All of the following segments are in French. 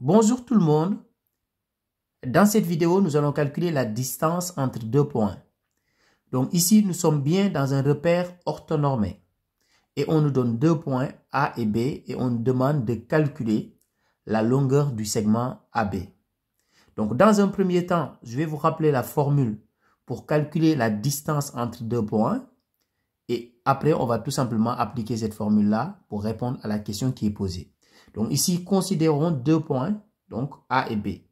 Bonjour tout le monde. Dans cette vidéo, nous allons calculer la distance entre deux points. Donc ici, nous sommes bien dans un repère orthonormé. Et on nous donne deux points A et B et on nous demande de calculer la longueur du segment AB. Donc dans un premier temps, je vais vous rappeler la formule pour calculer la distance entre deux points. Et après, on va tout simplement appliquer cette formule-là pour répondre à la question qui est posée. Donc ici, considérons deux points, donc A et B.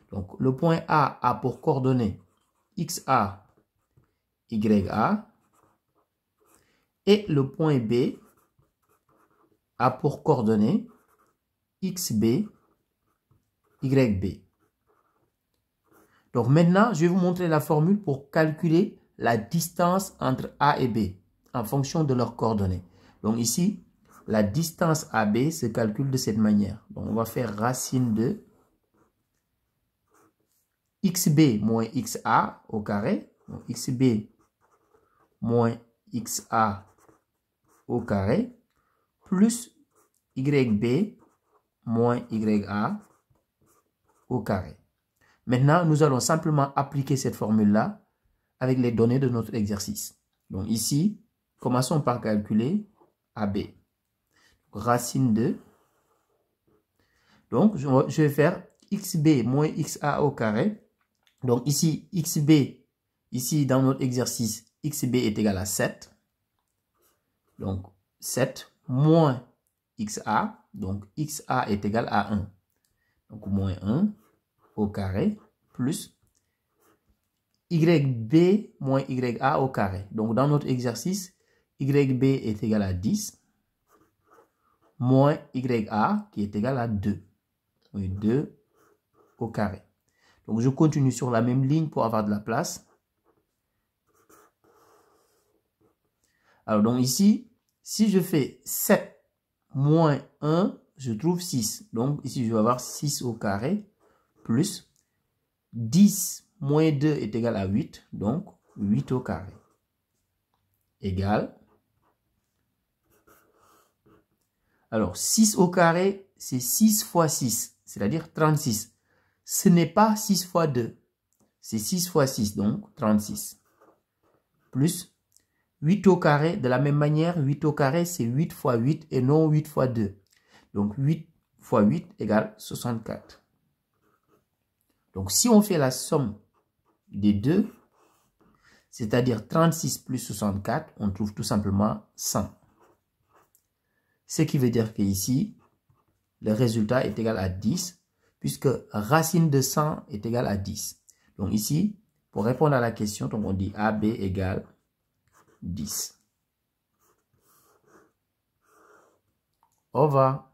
Donc le point A a pour coordonnées XA, YA. Et le point B a pour coordonnées XB, YB. Donc maintenant, je vais vous montrer la formule pour calculer la distance entre A et B en fonction de leurs coordonnées. Donc ici, la distance AB se calcule de cette manière. Donc on va faire racine de XB moins XA au carré. Donc XB moins XA au carré plus YB moins YA au carré. Maintenant, nous allons simplement appliquer cette formule-là avec les données de notre exercice. Donc ici, commençons par calculer AB. Racine de. Donc, je vais faire XB moins XA au carré. Donc ici, XB, ici dans notre exercice, XB est égal à 7. Donc 7 moins XA, donc XA est égal à 1. Donc moins 1 au carré plus YB moins YA au carré. Donc dans notre exercice, YB est égal à 10 moins YA qui est égal à 2. Oui, 2 au carré. Donc je continue sur la même ligne pour avoir de la place. Alors donc ici, si je fais 7 moins 1, je trouve 6. Donc ici, je vais avoir 6 au carré plus 10 moins 2 est égal à 8. Donc 8 au carré égale. Alors 6 au carré, c'est 6 fois 6, c'est-à-dire 36. Ce n'est pas 6 fois 2, c'est 6 fois 6, donc 36. Plus 8 au carré, de la même manière, 8 au carré, c'est 8 fois 8 et non 8 fois 2. Donc 8 fois 8 égale 64. Donc si on fait la somme des deux, c'est-à-dire 36 plus 64, on trouve tout simplement 100. Ce qui veut dire qu'ici, le résultat est égal à 10, puisque racine de 100 est égal à 10. Donc ici, pour répondre à la question, donc on dit AB égale 10. Au revoir.